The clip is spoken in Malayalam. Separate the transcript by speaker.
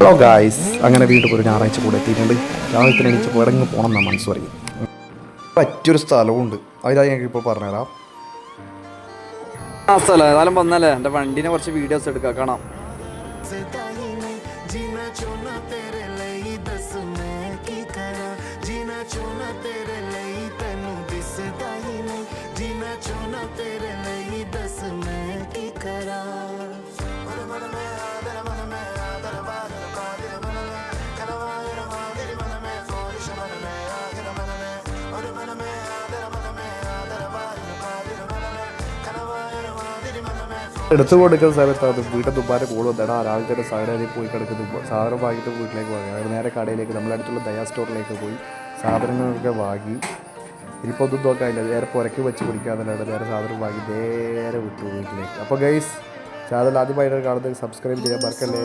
Speaker 1: ഹലോ ഗായ്സ്, അങ്ങനെ വീണ്ടും ഒരു ഞായറാഴ്ച കൂടെ എത്തിയിട്ടുണ്ട്. രാവിലെ തന്നെ എണീച്ച് എവിടെങ്ങ് പോകണം എന്നാണ് മനസ്സ് പറയും. പറ്റിയൊരു സ്ഥലമുണ്ട്, അതിലായി ഞങ്ങൾക്ക് ഇപ്പോൾ പറഞ്ഞുതരാം.
Speaker 2: ആ സ്ഥലം ഏതായാലും വന്നല്ലേ, എൻ്റെ വണ്ടീനെ കുറച്ച് വീഡിയോസ് എടുക്കാം, കാണാം.
Speaker 1: എടുത്തു കൊടുക്കുന്ന സമയത്ത് അത് വീട്ടിൽ തുമ്പാരെ കൂടെ വന്നിടാ. രാവിലെ തന്നെ സാധനം പോയി കിടക്കുന്നു. സാധനം വാങ്ങിയിട്ട് വീട്ടിലേക്ക് വാങ്ങി, അതായത് നേരെ കടയിലേക്ക്, നമ്മുടെ അടുത്തുള്ള ദയാ സ്റ്റോറിലേക്ക് പോയി സാധനങ്ങളൊക്കെ വാങ്ങി. ഇനിയിപ്പോൾ ഒന്നും നോക്കാനില്ല, നേരെ പുരക്ക് വെച്ച് കുടിക്കാന്നല്ലാണ്ട് നേരെ സാധനം വാങ്ങി നേരെ വിട്ടു വീട്ടിലേക്ക്. അപ്പോൾ ഗൈസ്, ചാനൽ ആദ്യമായിട്ട് കാണുന്നത് സബ്സ്ക്രൈബ് ചെയ്യാൻ മറക്കല്ലേ.